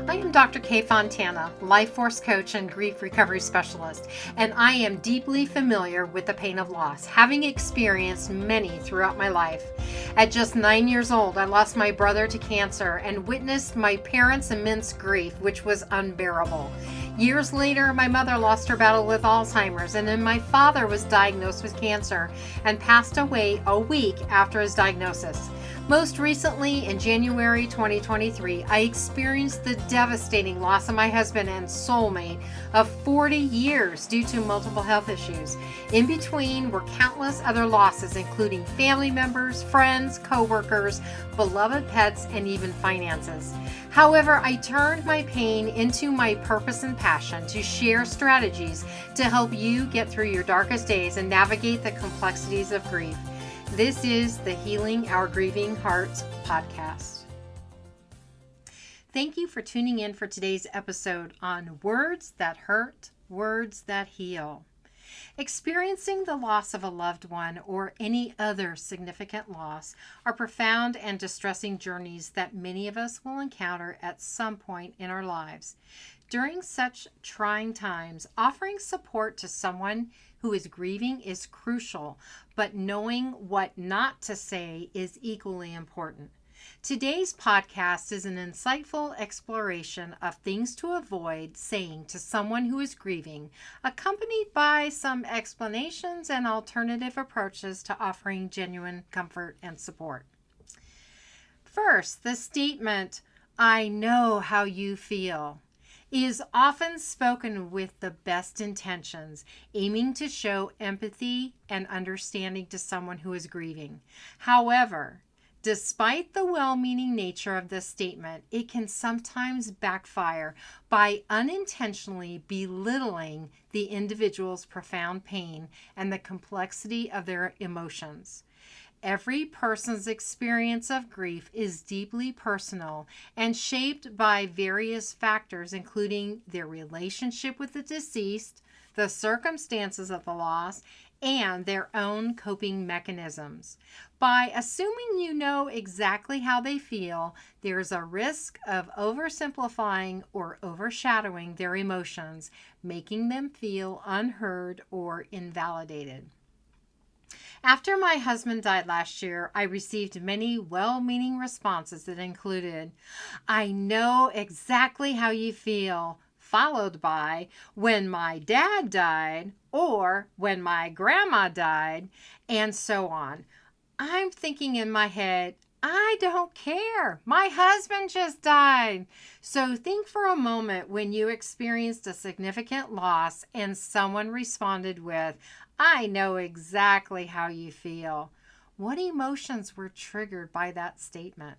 I am Dr. Kay Fontana, life force coach and grief recovery specialist, and I am deeply familiar with the pain of loss, having experienced many throughout my life. At just 9 years old, I lost my brother to cancer and witnessed my parents' immense grief, which was unbearable. Years later, my mother lost her battle with Alzheimer's, and then my father was diagnosed with cancer and passed away a week after his diagnosis. Most recently, in January 2023, I experienced the devastating loss of my husband and soulmate of 40 years due to multiple health issues. In between were countless other losses, including family members, friends, co-workers, beloved pets, and even finances. However, I turned my pain into my purpose and passion to share strategies to help you get through your darkest days and navigate the complexities of grief. This is the Healing Our Grieving Hearts podcast. Thank you for tuning in for today's episode on Words That Hurt, Words That Heal. Experiencing the loss of a loved one or any other significant loss are profound and distressing journeys that many of us will encounter at some point in our lives. During such trying times, offering support to someone who is grieving is crucial, but knowing what not to say is equally important. Today's podcast is an insightful exploration of things to avoid saying to someone who is grieving, accompanied by some explanations and alternative approaches to offering genuine comfort and support. First, the statement, "I know how you feel," is often spoken with the best intentions, aiming to show empathy and understanding to someone who is grieving. However, despite the well-meaning nature of this statement, it can sometimes backfire by unintentionally belittling the individual's profound pain and the complexity of their emotions. Every person's experience of grief is deeply personal and shaped by various factors, including their relationship with the deceased, the circumstances of the loss, and their own coping mechanisms. By assuming you know exactly how they feel, there's a risk of oversimplifying or overshadowing their emotions, making them feel unheard or invalidated. After my husband died last year, I received many well-meaning responses that included, "I know exactly how you feel," followed by, "when my dad died," or "when my grandma died," and so on. I'm thinking in my head, I don't care. My husband just died. So think for a moment when you experienced a significant loss and someone responded with, "I know exactly how you feel." What emotions were triggered by that statement?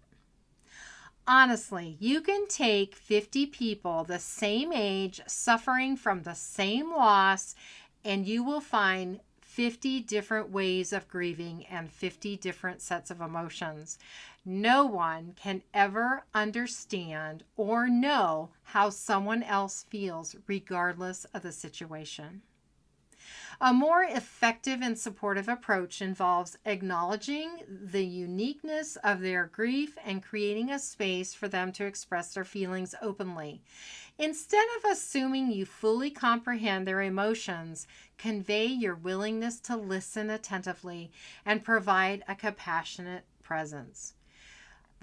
Honestly, you can take 50 people the same age suffering from the same loss, and you will find 50 different ways of grieving and 50 different sets of emotions. No one can ever understand or know how someone else feels, regardless of the situation. A more effective and supportive approach involves acknowledging the uniqueness of their grief and creating a space for them to express their feelings openly. Instead of assuming you fully comprehend their emotions, convey your willingness to listen attentively and provide a compassionate presence.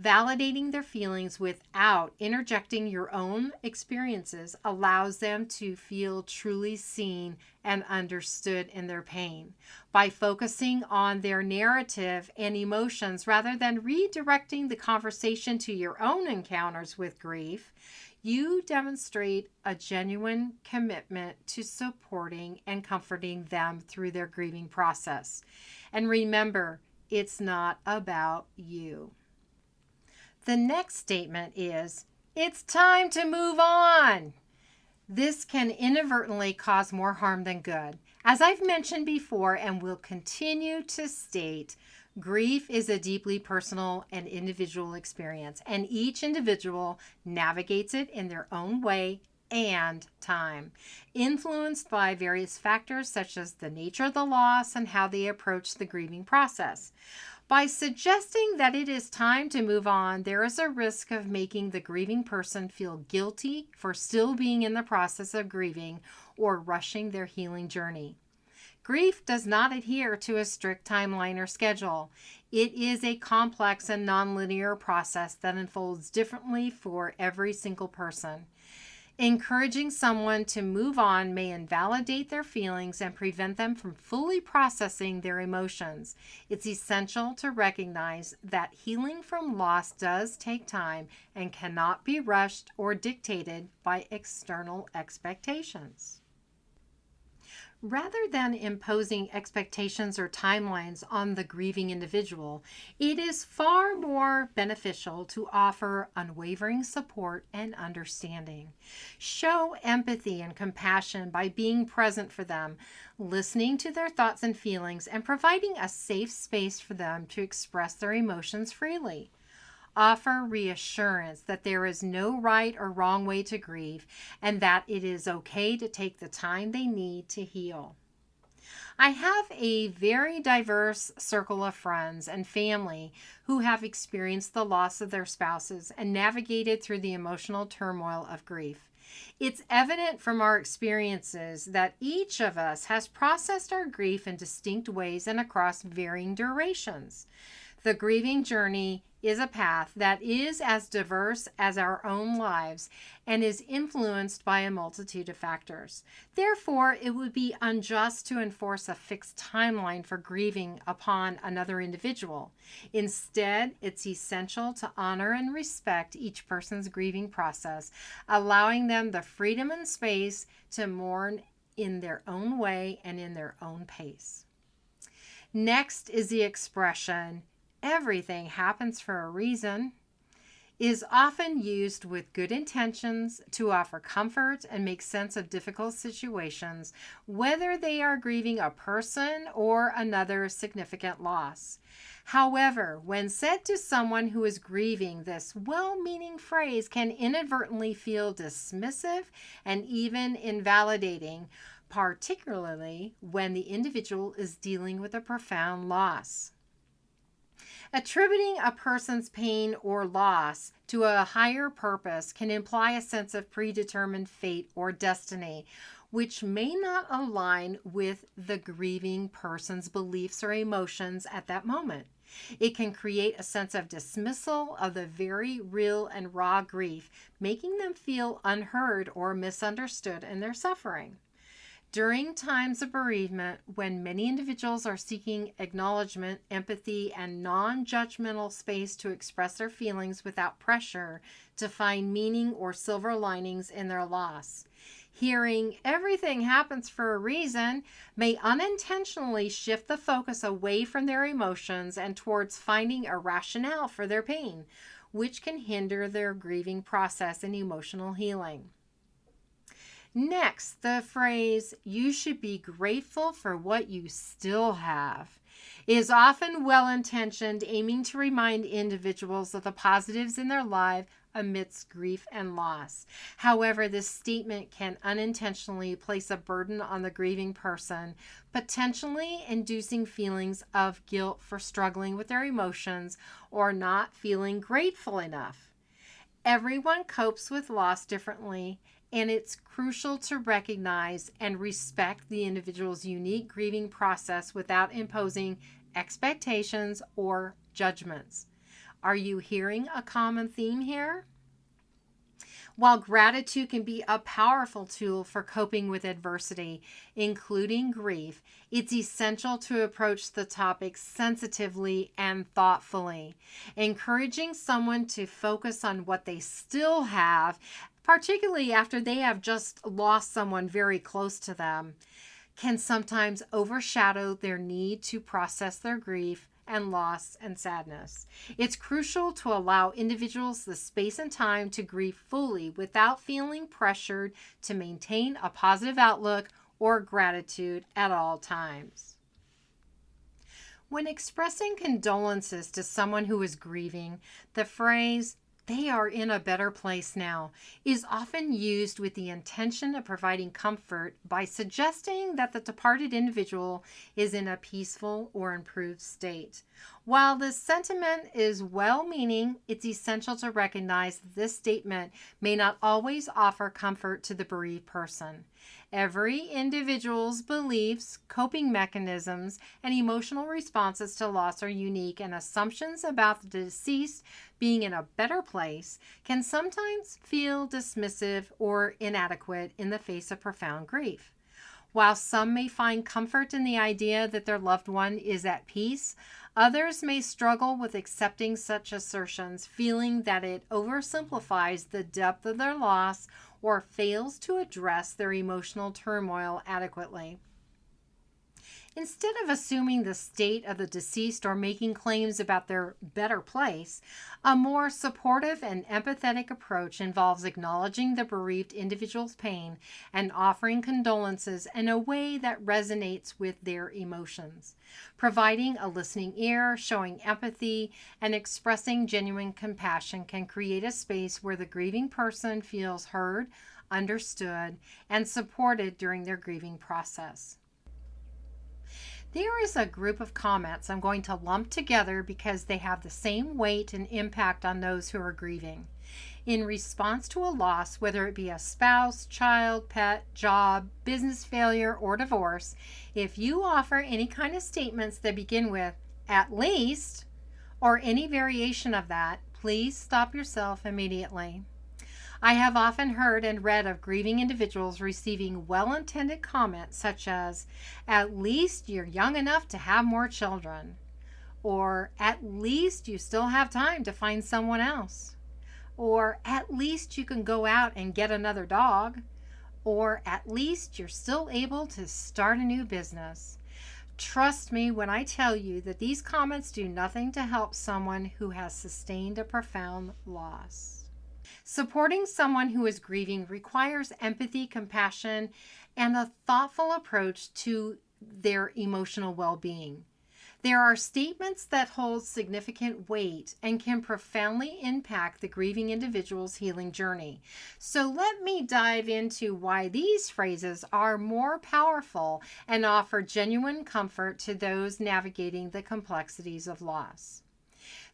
Validating their feelings without interjecting your own experiences allows them to feel truly seen and understood in their pain. By focusing on their narrative and emotions rather than redirecting the conversation to your own encounters with grief, you demonstrate a genuine commitment to supporting and comforting them through their grieving process. And remember, it's not about you. The next statement is, "It's time to move on." This can inadvertently cause more harm than good. As I've mentioned before and will continue to state, grief is a deeply personal and individual experience, and each individual navigates it in their own way and time, influenced by various factors such as the nature of the loss and how they approach the grieving process. By suggesting that it is time to move on, there is a risk of making the grieving person feel guilty for still being in the process of grieving or rushing their healing journey. Grief does not adhere to a strict timeline or schedule. It is a complex and nonlinear process that unfolds differently for every single person. Encouraging someone to move on may invalidate their feelings and prevent them from fully processing their emotions. It's essential to recognize that healing from loss does take time and cannot be rushed or dictated by external expectations. Rather than imposing expectations or timelines on the grieving individual, it is far more beneficial to offer unwavering support and understanding. Show empathy and compassion by being present for them, listening to their thoughts and feelings, and providing a safe space for them to express their emotions freely. Offer reassurance that there is no right or wrong way to grieve and that it is okay to take the time they need to heal. I have a very diverse circle of friends and family who have experienced the loss of their spouses and navigated through the emotional turmoil of grief. It's evident from our experiences that each of us has processed our grief in distinct ways and across varying durations. The grieving journey is a path that is as diverse as our own lives and is influenced by a multitude of factors. Therefore, it would be unjust to enforce a fixed timeline for grieving upon another individual. Instead, it's essential to honor and respect each person's grieving process, allowing them the freedom and space to mourn in their own way and in their own pace. Next is the expression, "everything happens for a reason," is often used with good intentions to offer comfort and make sense of difficult situations, whether they are grieving a person or another significant loss. However, when said to someone who is grieving, this well-meaning phrase can inadvertently feel dismissive and even invalidating, particularly when the individual is dealing with a profound loss. Attributing a person's pain or loss to a higher purpose can imply a sense of predetermined fate or destiny, which may not align with the grieving person's beliefs or emotions at that moment. It can create a sense of dismissal of the very real and raw grief, making them feel unheard or misunderstood in their suffering. During times of bereavement, when many individuals are seeking acknowledgement, empathy, and non-judgmental space to express their feelings without pressure to find meaning or silver linings in their loss, hearing "everything happens for a reason" may unintentionally shift the focus away from their emotions and towards finding a rationale for their pain, which can hinder their grieving process and emotional healing. Next, the phrase, "you should be grateful for what you still have," is often well-intentioned, aiming to remind individuals of the positives in their life amidst grief and loss. However, this statement can unintentionally place a burden on the grieving person, potentially inducing feelings of guilt for struggling with their emotions or not feeling grateful enough. Everyone copes with loss differently, and it's crucial to recognize and respect the individual's unique grieving process without imposing expectations or judgments. Are you hearing a common theme here? While gratitude can be a powerful tool for coping with adversity, including grief, it's essential to approach the topic sensitively and thoughtfully. Encouraging someone to focus on what they still have, particularly after they have just lost someone very close to them, can sometimes overshadow their need to process their grief and loss and sadness. It's crucial to allow individuals the space and time to grieve fully without feeling pressured to maintain a positive outlook or gratitude at all times. When expressing condolences to someone who is grieving, the phrase, "they are in a better place now," is often used with the intention of providing comfort by suggesting that the departed individual is in a peaceful or improved state. While this sentiment is well-meaning, it's essential to recognize that this statement may not always offer comfort to the bereaved person. Every individual's beliefs, coping mechanisms, and emotional responses to loss are unique, and assumptions about the deceased being in a better place can sometimes feel dismissive or inadequate in the face of profound grief. While some may find comfort in the idea that their loved one is at peace, others may struggle with accepting such assertions, feeling that it oversimplifies the depth of their loss or fails to address their emotional turmoil adequately. Instead of assuming the state of the deceased or making claims about their better place, a more supportive and empathetic approach involves acknowledging the bereaved individual's pain and offering condolences in a way that resonates with their emotions. Providing a listening ear, showing empathy, and expressing genuine compassion can create a space where the grieving person feels heard, understood, and supported during their grieving process. There is a group of comments I'm going to lump together because they have the same weight and impact on those who are grieving. In response to a loss, whether it be a spouse, child, pet, job, business failure, or divorce, if you offer any kind of statements that begin with "at least" or any variation of that, please stop yourself immediately. I have often heard and read of grieving individuals receiving well-intended comments such as, "At least you're young enough to have more children," or "At least you still have time to find someone else," or "At least you can go out and get another dog," or "At least you're still able to start a new business." Trust me when I tell you that these comments do nothing to help someone who has sustained a profound loss. Supporting someone who is grieving requires empathy, compassion, and a thoughtful approach to their emotional well-being. There are statements that hold significant weight and can profoundly impact the grieving individual's healing journey. So let me dive into why these phrases are more powerful and offer genuine comfort to those navigating the complexities of loss.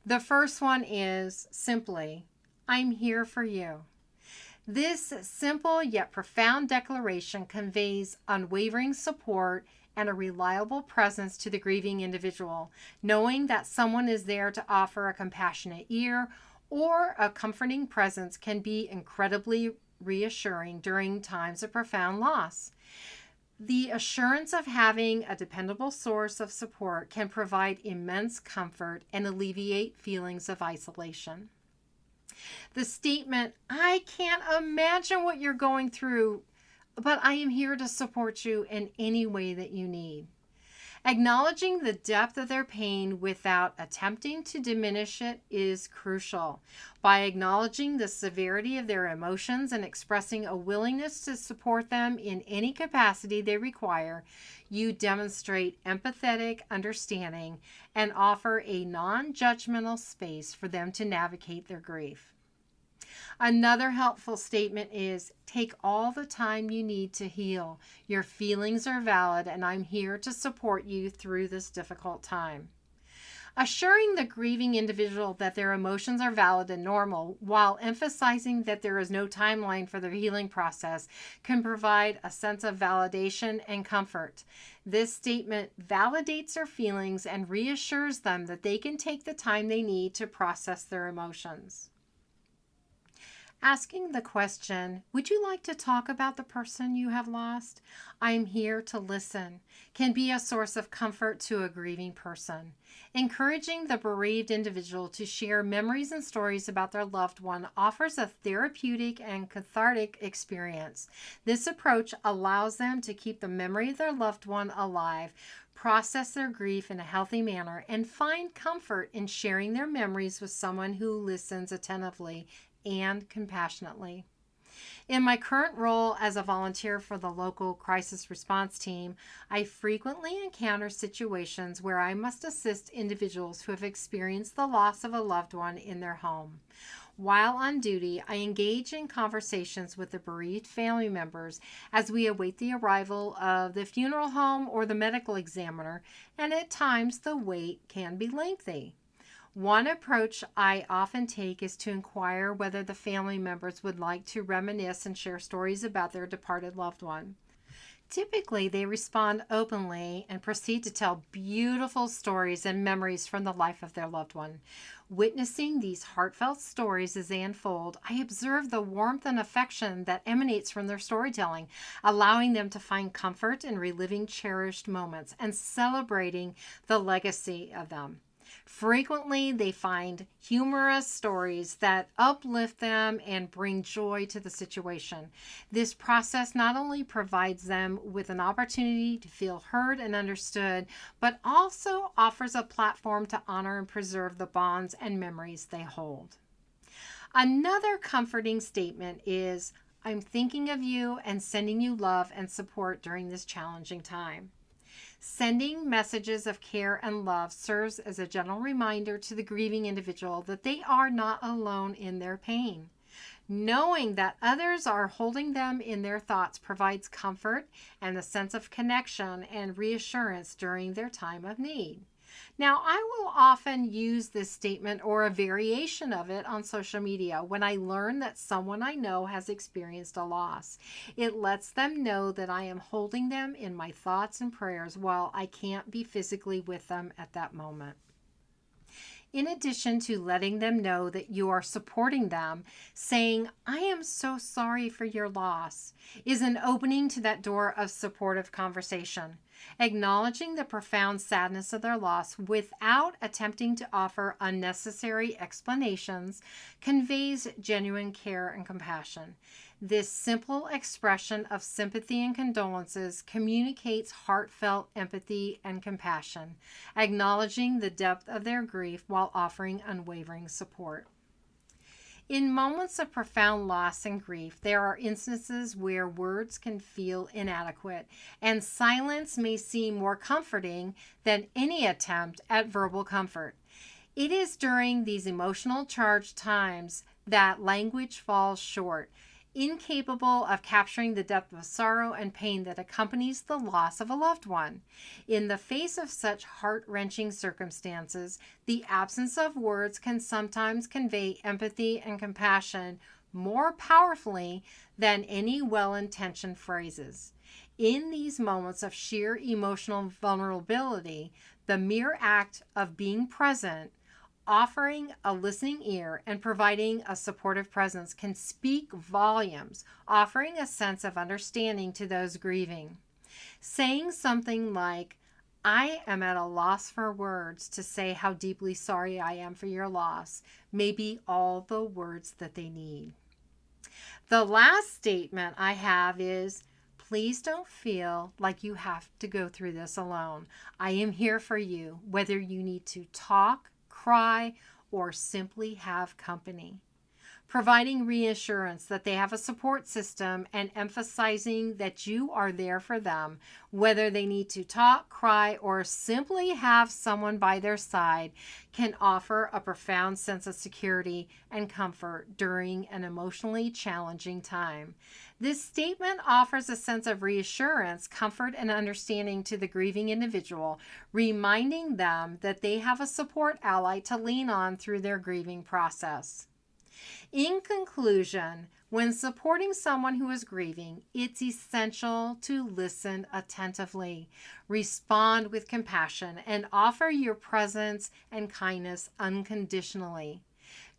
The first one is simply, "I'm here for you." This simple yet profound declaration conveys unwavering support and a reliable presence to the grieving individual, knowing that someone is there to offer a compassionate ear or a comforting presence can be incredibly reassuring during times of profound loss. The assurance of having a dependable source of support can provide immense comfort and alleviate feelings of isolation. The statement, "I can't imagine what you're going through, but I am here to support you in any way that you need." Acknowledging the depth of their pain without attempting to diminish it is crucial. By acknowledging the severity of their emotions and expressing a willingness to support them in any capacity they require, you demonstrate empathetic understanding and offer a non-judgmental space for them to navigate their grief. Another helpful statement is, "Take all the time you need to heal. Your feelings are valid, and I'm here to support you through this difficult time." Assuring the grieving individual that their emotions are valid and normal, while emphasizing that there is no timeline for the healing process, can provide a sense of validation and comfort. This statement validates their feelings and reassures them that they can take the time they need to process their emotions. Asking the question, "Would you like to talk about the person you have lost? I'm here to listen," can be a source of comfort to a grieving person. Encouraging the bereaved individual to share memories and stories about their loved one offers a therapeutic and cathartic experience. This approach allows them to keep the memory of their loved one alive, process their grief in a healthy manner, and find comfort in sharing their memories with someone who listens attentively and compassionately. In my current role as a volunteer for the local crisis response team, I frequently encounter situations where I must assist individuals who have experienced the loss of a loved one in their home. While on duty, I engage in conversations with the bereaved family members as we await the arrival of the funeral home or the medical examiner, and at times the wait can be lengthy. One approach I often take is to inquire whether the family members would like to reminisce and share stories about their departed loved one. Typically, they respond openly and proceed to tell beautiful stories and memories from the life of their loved one. Witnessing these heartfelt stories as they unfold, I observe the warmth and affection that emanates from their storytelling, allowing them to find comfort in reliving cherished moments and celebrating the legacy of them. Frequently, they find humorous stories that uplift them and bring joy to the situation. This process not only provides them with an opportunity to feel heard and understood, but also offers a platform to honor and preserve the bonds and memories they hold. Another comforting statement is, "I'm thinking of you and sending you love and support during this challenging time." Sending messages of care and love serves as a gentle reminder to the grieving individual that they are not alone in their pain. Knowing that others are holding them in their thoughts provides comfort and a sense of connection and reassurance during their time of need. Now, I will often use this statement or a variation of it on social media when I learn that someone I know has experienced a loss. It lets them know that I am holding them in my thoughts and prayers while I can't be physically with them at that moment. In addition to letting them know that you are supporting them, saying, "I am so sorry for your loss," is an opening to that door of supportive conversation. Acknowledging the profound sadness of their loss without attempting to offer unnecessary explanations conveys genuine care and compassion. This simple expression of sympathy and condolences communicates heartfelt empathy and compassion, acknowledging the depth of their grief while offering unwavering support. In moments of profound loss and grief, there are instances where words can feel inadequate, and silence may seem more comforting than any attempt at verbal comfort. It is during these emotional charged times that language falls short, incapable of capturing the depth of sorrow and pain that accompanies the loss of a loved one. In the face of such heart-wrenching circumstances, the absence of words can sometimes convey empathy and compassion more powerfully than any well-intentioned phrases. In these moments of sheer emotional vulnerability, the mere act of being present, offering a listening ear, and providing a supportive presence can speak volumes, offering a sense of understanding to those grieving. Saying something like, "I am at a loss for words to say how deeply sorry I am for your loss," may be all the words that they need. The last statement I have is, "Please don't feel like you have to go through this alone. I am here for you, whether you need to talk, cry, or simply have company." Providing reassurance that they have a support system and emphasizing that you are there for them, whether they need to talk, cry, or simply have someone by their side, can offer a profound sense of security and comfort during an emotionally challenging time. This statement offers a sense of reassurance, comfort, and understanding to the grieving individual, reminding them that they have a support ally to lean on through their grieving process. In conclusion, when supporting someone who is grieving, it's essential to listen attentively, respond with compassion, and offer your presence and kindness unconditionally.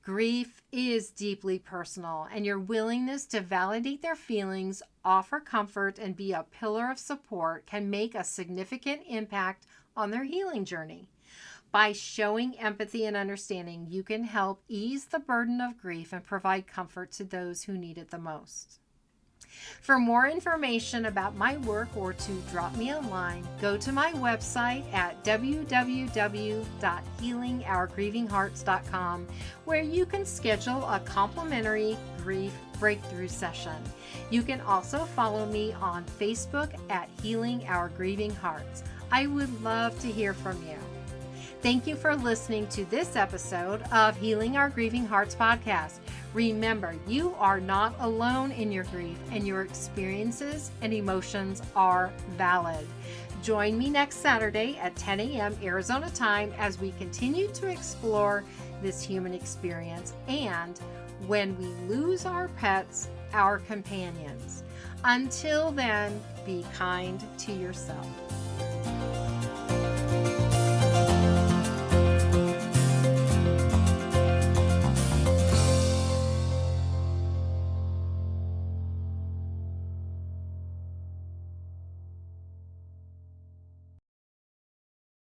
Grief is deeply personal, and your willingness to validate their feelings, offer comfort, and be a pillar of support can make a significant impact on their healing journey. By showing empathy and understanding, you can help ease the burden of grief and provide comfort to those who need it the most. For more information about my work or to drop me a line, go to my website at www.healingourgrievinghearts.com, where you can schedule a complimentary grief breakthrough session. You can also follow me on Facebook at Healing Our Grieving Hearts. I would love to hear from you. Thank you for listening to this episode of Healing Our Grieving Hearts podcast. Remember, you are not alone in your grief, and your experiences and emotions are valid. Join me next Saturday at 10 a.m. Arizona time as we continue to explore this human experience and when we lose our pets, our companions. Until then, be kind to yourself.